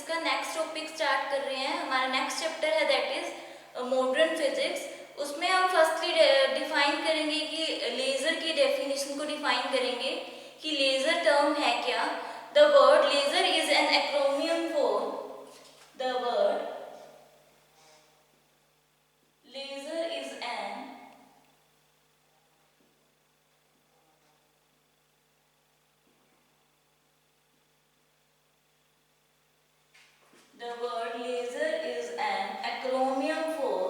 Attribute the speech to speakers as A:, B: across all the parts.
A: का next topic start कर रहे हैं। हमारा नेक्स्ट चैप्टर है दैट इज मॉडर्न फिजिक्स। उसमें हम फर्स्टली डिफाइन करेंगे कि लेज़र की डेफिनेशन को डिफाइन करेंगे कि लेज़र टर्म है क्या। The word laser is an acromion for the word laser is an the word laser is an acronym for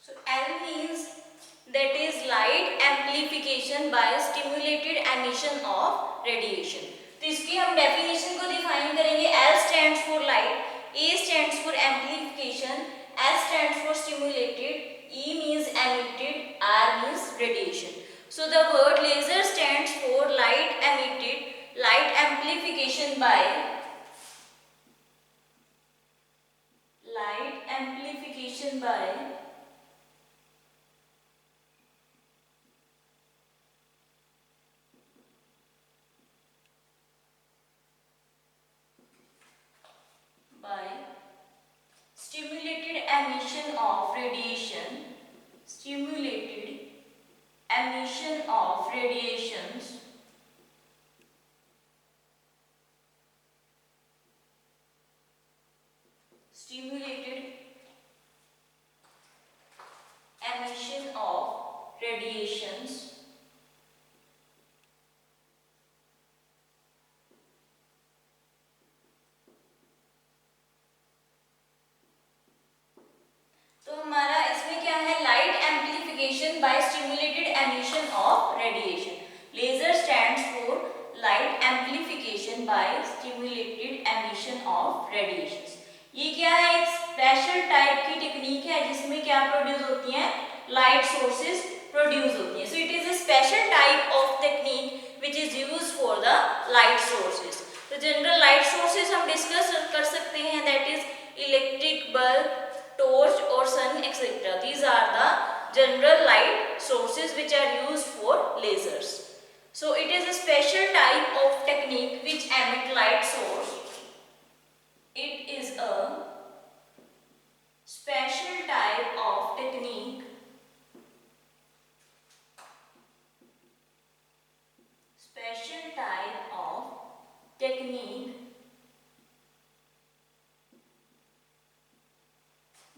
A: so L means that is light amplification by stimulated emission of radiation। तो इसकी हम definition को define करेंगे। L stands for light, A stands for amplification, S stands for stimulated, E means emitted, R means radiation। So the word laser stands for light emitted, light amplification by stimulated emission of radiation, stimulated emission of radiations stimulated emission of radiations तो हमारा इसमें क्या है, light amplification by stimulated emission of radiation. Laser stands for light amplification by stimulated emission of radiations. ये क्या है, एक special type की टेक्निक है जिसमें क्या प्रोड्यूस होती हैं, लाइट सोर्सेज प्रोड्यूस होती हैं। So it is a special type of technique which is used for the light sources. तो जनरल लाइट सोर्सेज हम डिस्कस कर सकते हैं, that is electric bulb, torch or sun etc. These are the general light sources which are used for lasers. So it is a special type of technique which emit light source. It is a special type of technique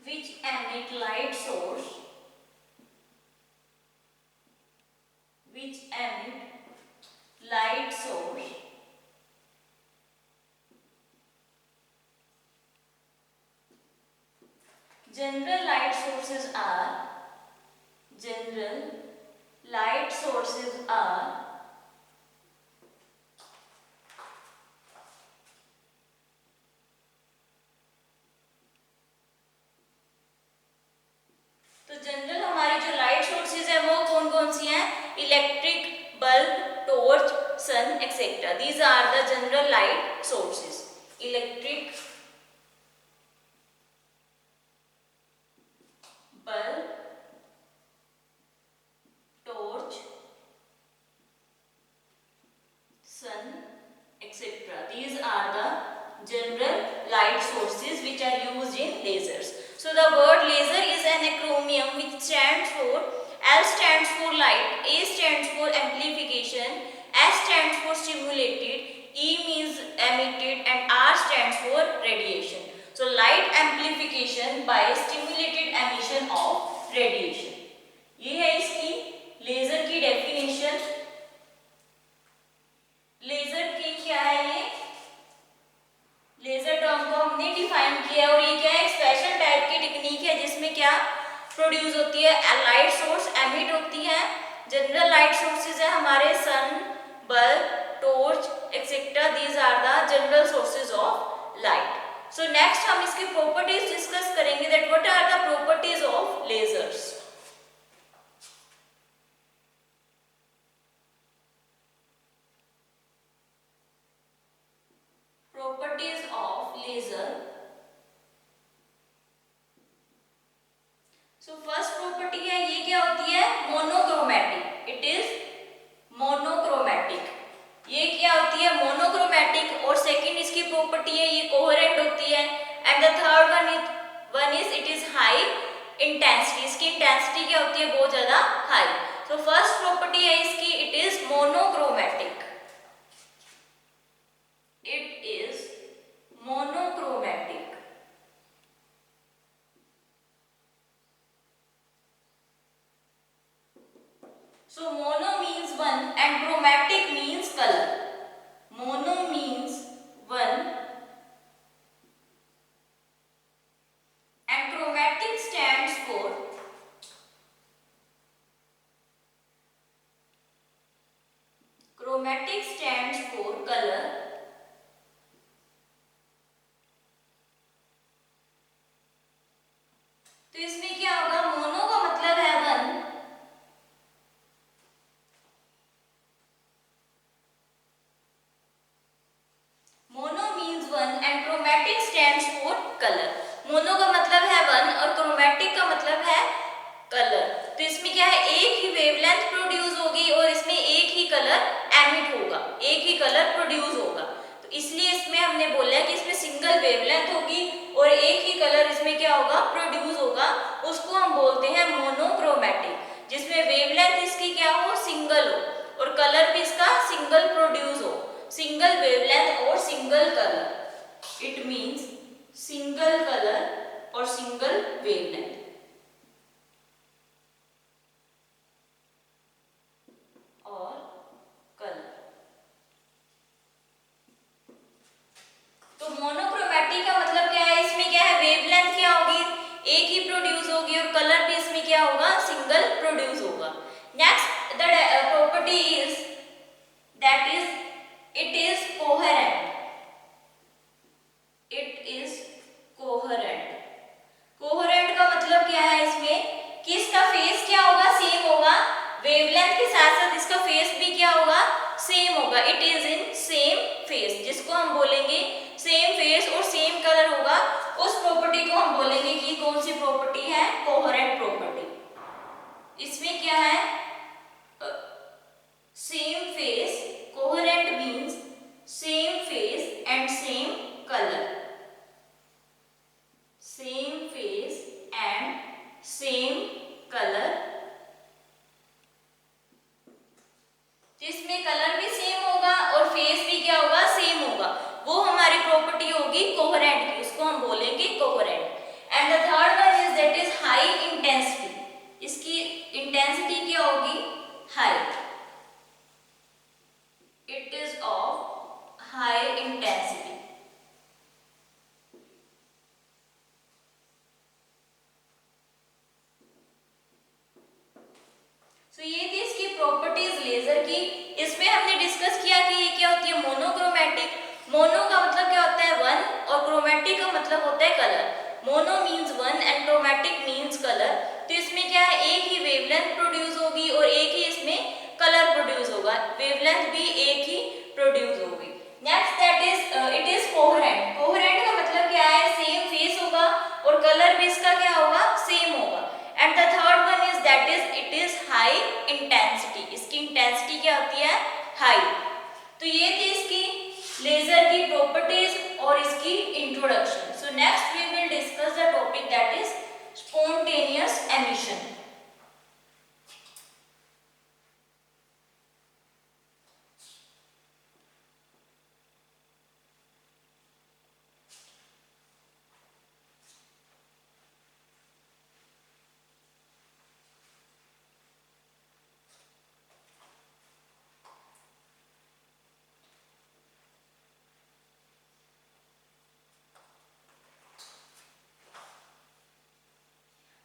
A: which emit light source general light sources are तो general हमारी जो light sources है वो कौन कौन सी हैं, electric bulb, torch, sun etcetera. These are the general light sources. Electric bulb, torch, sun etc. These are the general light sources which are used in lasers. So the word laser is an acronym which stands for, L stands for light, A stands for amplification, S stands for stimulated, E means emitted and R stands for radiation. So light amplification by stimulated emission of radiation. ये है इसकी laser की definition. Laser की क्या है, ये laser term को हमने डिफाइन किया और ये क्या है, स्पेशल टाइप की टेक्निक है जिसमें क्या प्रोड्यूस होती है, लाइट सोर्स एमिट होती है। जनरल लाइट सोर्सेज है हमारे sun, bulb, torch etcetera. These are the general sources of light. So next हम इसकी प्रॉपर्टीज डिस्कस करेंगे, that what are the properties of lasers. Properties of laser. So is it is high intensity, इसकी intensity क्या होती है, बहुत ज्यादा high. तो फर्स्ट प्रॉपर्टी है इसकी, it is monochromatic, it is monochromatic. So mono means one and chromatic means color. Mono means one and chromatic stands for color. तो इसमें क्या होगा, मोनो का मतलब है one, mono means one and chromatic stands for colour. Mono का मतलब है वन और क्रोमैटिक का मतलब है कलर। तो इसमें क्या है, एक ही वेवलेंथ प्रोड्यूस होगी और इसमें एक ही कलर एमिट होगा, एक ही कलर प्रोड्यूस होगा। तो इसलिए इसमें हमने बोला है कि इसमें सिंगल वेवलेंथ होगी और एक ही कलर इसमें क्या होगा, प्रोड्यूस होगा। उसको हम बोलते हैं मोनोक्रोमैटिक, जिसमें वेवलेंथ इसकी क्या हो, सिंगल हो और कलर भी इसका सिंगल प्रोड्यूस हो, सिंगल वेवलेंथ और single colour. It means single colour और सिंगल वेवलेंथ। और कलर, तो मोनोक्रोमैटिक का मतलब क्या है, इसमें क्या है, वेवलेंथ क्या होगी, एक ही प्रोड्यूस होगी और कलर भी इसमें क्या होगा, सिंगल प्रोड्यूस होगा। Next the property is that is it is coherent, it is coherent। coherent का मतलब क्या है, इसमें कि इसका फेस क्या होगा, सेम होगा, वेवलेंथ के साथ साथ इसका फेस भी क्या होगा, सेम होगा। It is in same face, जिसको हम बोलेंगे सेम फेस और सेम कलर होगा, उस प्रॉपर्टी को हम बोलेंगे कि कौन सी प्रॉपर्टी है, कोहेरेंट प्रॉपर्टी। इसमें क्या है, same face, coherent means same face and same colour, same face and same colour. तो इसमें कलर भी सेम होगा और फेस भी क्या होगा, सेम होगा, वो हमारी प्रॉपर्टी होगी कोहेरेंट की, उसको हम बोलेंगे coherent. And the third one is that is high intensity, इसकी इंटेंसिटी क्या होगी, high, it is of high intensity। So ये थी इसकी प्रॉपर्टीज लेजर की। इसमें हमने डिस्कस किया कि ये क्या होती है, मोनोक्रोमैटिक। मोनो का मतलब क्या होता है, वन, और क्रोमैटिक का मतलब होता है colour. Mono means one and chromatic means colour. तो इसमें क्या है, एक ही वेवलेंथ प्रोड्यूस होगी और एक ही इसमें कलर प्रोड्यूस होगा, वेवलेंथ भी एक ही प्रोड्यूस होगी। Next that is it is coherent. Coherent का मतलब क्या है, सेम फेस होगा और कलर भी इसका क्या होगा, सेम होगा। And the third one is that is it is high intensity, इसकी इंटेंसिटी क्या होती है, हाई। तो ये थी इसकी लेजर की प्रॉपर्टीज और इसकी introduction. So next we will discuss the topic that is spontaneous emission.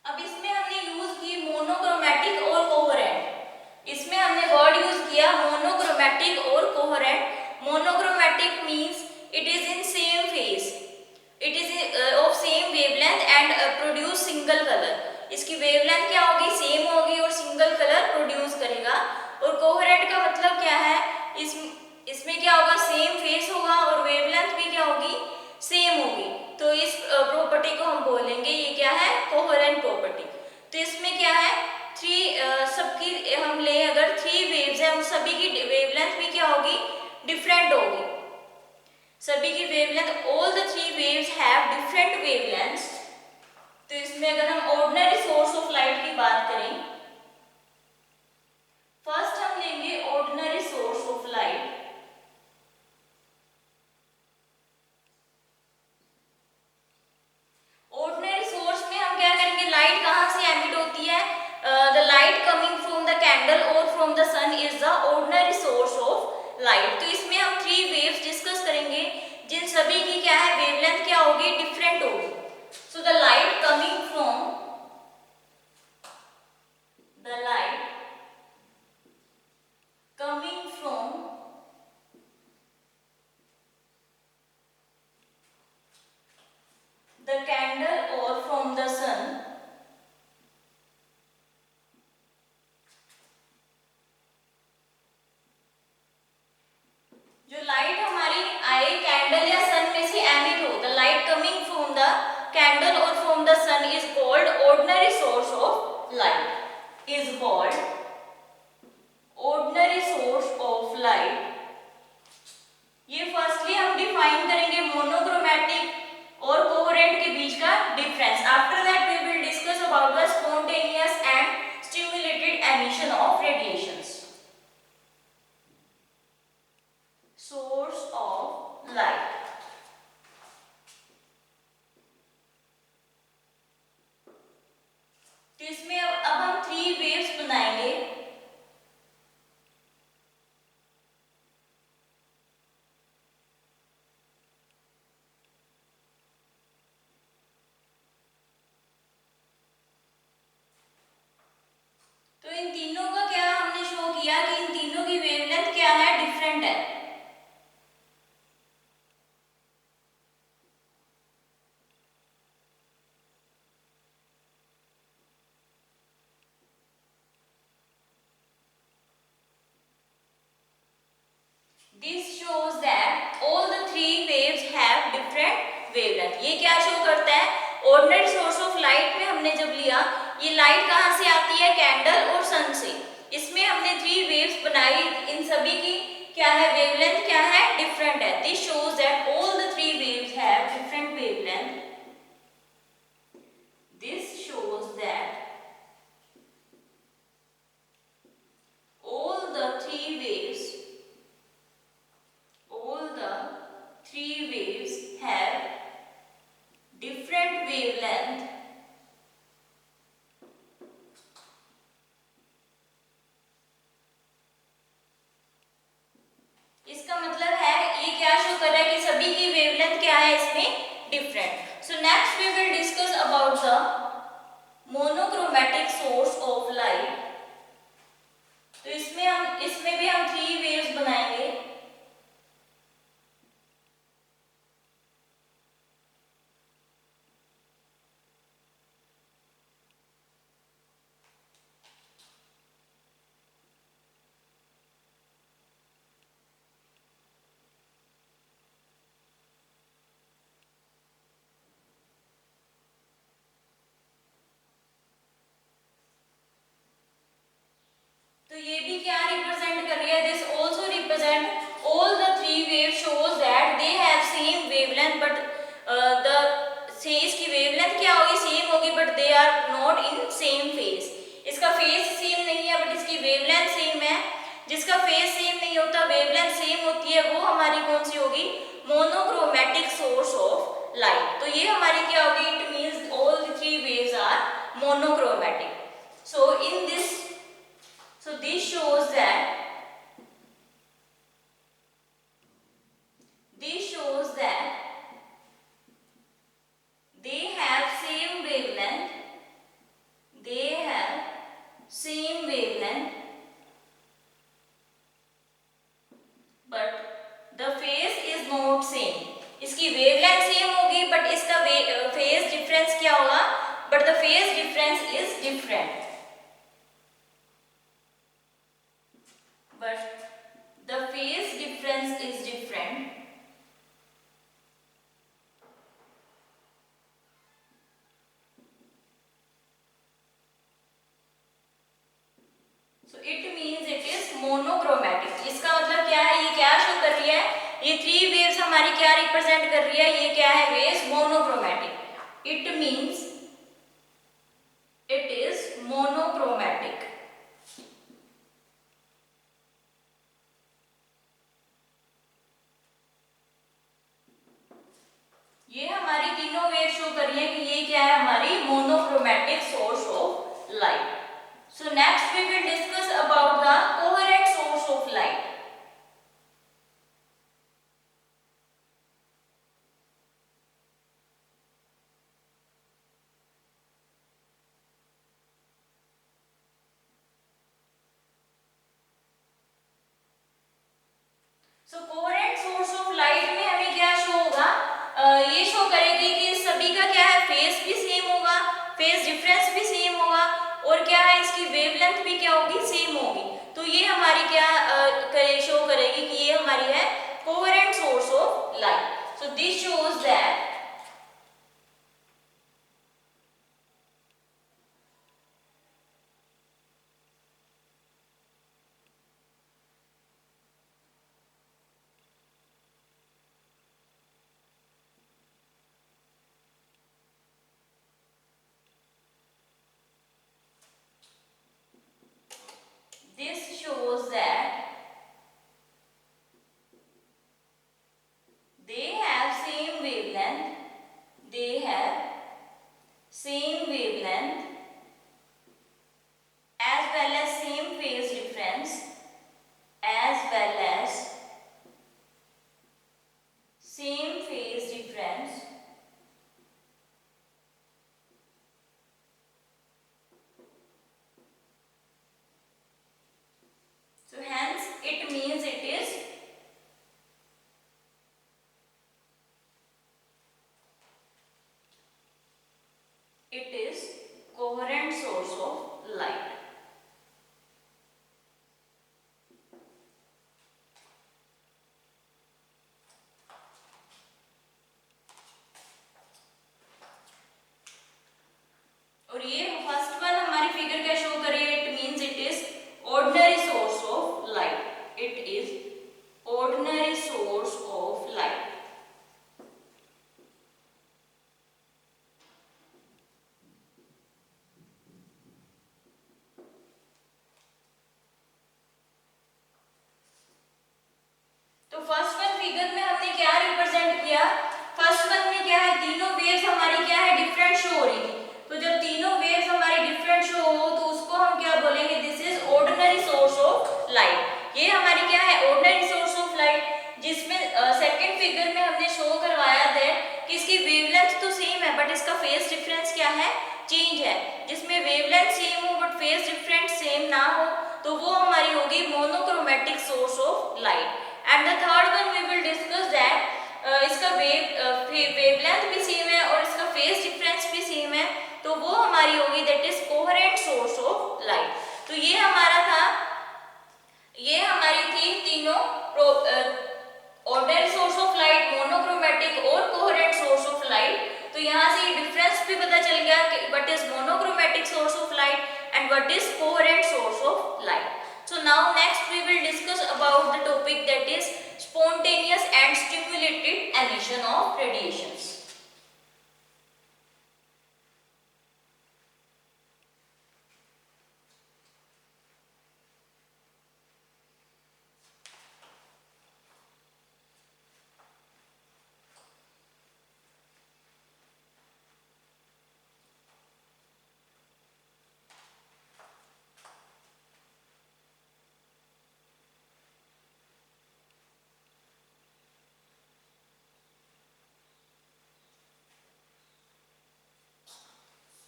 A: अब इसमें हमने यूज की मोनोक्रोमैटिक और कोहेरेंट। इसमें हमने वर्ड यूज किया मोनोक्रोमैटिक और coherent. Monochromatic means it is in same face, it is of same wavelength and produce single colour. इसकी वेवलेंथ क्या होगी, सेम होगी और सिंगल कलर प्रोड्यूस करेगा। और कोहेरेंट का मतलब क्या है, इसमें क्या होगा, सेम फेस होगा और वेवलेंथ भी क्या होगी, सेम होगी। तो इस प्रॉपर्टी को हम बोलेंगे ये क्या है, कोहेरेंट प्रॉपर्टी। तो इसमें क्या है, सबकी हम ले अगर थ्री वेव्स है, हम सभी की वेवलेंथ भी क्या होगी, डिफरेंट होगी। सभी की wavelength, all the three waves have different wavelengths. तो इसमें अगर हम ऑर्डिनरी सोर्स ऑफ लाइट की बात करें, फर्स्ट हम लेंगे ordinary source of light. Ordinary source में हम क्या करेंगे, लाइट कहां से एमिट होती है, the light coming from the candle और from the sun is the ordinary source of light. तो इसमें हम थ्री वेव्स डिस्कस करेंगे जिन सभी की क्या है, वेवलेंथ क्या होगी, डिफरेंट होगी। So the light coming from the light coming from the candle or from the sun जो लाइट हमारी आए कैंडल या सन में से एमिट हो, the light coming from the candle और from the sun is called ordinary source of light, is called ordinary source of light। ये firstly हम डिफाइन करेंगे मोनोक्रोमैटिक और कोहेरेंट के बीच का difference. After that we will discuss about the spontaneous and stimulated emission of radiations. Source of light, तो इसमें अब हम थ्री वेव्स बनाएंगे। तो इन तीनों का क्या हमने शो किया कि इन तीनों की वेवलेंथ क्या है, डिफरेंट है। This shows that all the three waves have different wavelength। ये क्या शो करता है, ऑर्डिनरी सोर्स ऑफ लाइट में हमने जब लिया, ये लाइट कहाँ से आती है, कैंडल और सन से। इसमें हमने थ्री वेव्स बनाई, इन सभी की क्या है, वेवलेंथ क्या है, डिफरेंट है। This shows that all the three waves have different wavelength। This shows that all the three waves have different wavelength। इसका मतलब है ये क्या शो कर रहा है कि सभी की वेवलेंथ क्या है, इसमें different. So next we will discuss about the monochromatic source of light. तो इसमें भी हम थ्री वेव्स बनाएंगे। तो ये भी क्या रिप्रेजेंट कर रही है, this also represent all the three wave shows that they have same wavelength, but the phase की वेवलेंथ क्या होगी, सेम होगी, but they are not in same phase. इसका फेज सेम नहीं है बट इसकी वेवलेंथ सेम है। जिसका फेज सेम नहीं होता, वेवलेंथ सेम होती है, वो हमारी कौन सी होगी, मोनोक्रोमैटिक सोर्स ऑफ लाइट। तो ये हमारी क्या होगी, it means all the three waves are monochromatic. So in this So this shows that they have same wavelength. They have same wavelength, but the phase is not same। इसकी wavelength same होगी but इसका phase difference क्या होगा, but the phase difference is different. But the phase difference is different। So it means it is monochromatic। इसका मतलब क्या है, ये क्या शो कर रही है, ये थ्री वेव्स हमारी क्या रिप्रेजेंट कर रही है, ये क्या है, waves monochromatic. It means monochromatic. ये हमारी तीनों वेव शो कर रही है कि ये क्या है, हमारी monochromatic source of light. So next we will discuss about the coherent source of light. So coherent source of light में हमें क्या शो होगा, ये शो करेगी कि सभी का क्या है, फेस भी सेम होगा, फेस डिफरेंस भी सेम होगा, और क्या है, इसकी वेवलेंथ भी क्या होगी, सेम होगी। तो ये हमारी क्या शो करेगी कि ये हमारी है coherent source of light. So this shows that this shows that they have same wavelength, they have same wavelength as well as same phase difference as well as same phase difference so hence it means it is coherent source of light. और ये first one हमारी figure क्या show कर रही है, it means it is ordinary source of light, it is ordinary source of light. तो first one figure में हमने क्या रिप्रेजेंट किया, फर्स्ट वन में क्या है, तीनों वेव्स हमारी क्या है, डिफरेंट शो हो रही थी। तो जब तीनों वेव्स हमारी डिफरेंट शो हो तो उसको हम क्या बोलेंगे, this is ordinary source of light. ये हमारी क्या है, ऑर्डिनरी सोर्स ऑफ लाइट। जिसमें सेकंड फिगर में हमने शो करवाया दैट कि इसकी वेवलेंथ तो सेम है बट इसका फेज डिफरेंस क्या है, चेंज है। जिसमें वेवलेंथ सेम हो बट फेज डिफरेंस सेम ना हो तो वो हमारी होगी monochromatic source of light. And the third one we will discuss that इसका वेवलेंथ भी सेम है और इसका फेज डिफरेंस भी सेम है, तो वो हमारी होगी that is coherent source of light. तो ये हमारा था, ये हमारी थी तीनों ordinary source of light, monochromatic और कोहेरेंट सोर्स ऑफ लाइट। तो यहाँ से डिफरेंस भी पता चल गया कि what is monochromatic source of light and what is coherent source of light. So now next we will discuss about the topic that is spontaneous and stimulated emission of radiations.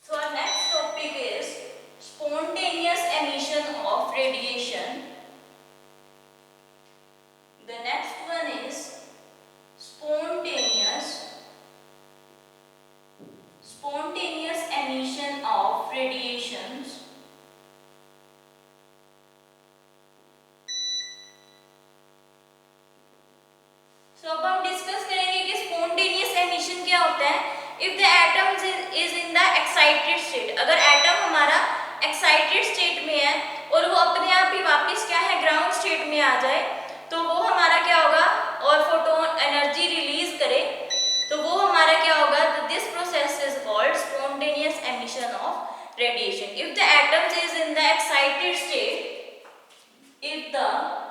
A: So our next topic is spontaneous emission of radiation. The next one is spontaneous emission of radiations. So अब हम discuss करेंगे कि spontaneous emission क्या होता है। If the atom is in the excited state, अगर atom हमारा excited state में है और वो अपने आप ही वापस क्या है, ग्राउंड स्टेट में आ जाए, तो वो हमारा क्या होगा, और फोटोन एनर्जी रिलीज करे, तो वो हमारा क्या होगा, this process is called spontaneous emission of radiation. If the atom is in the excited state, if the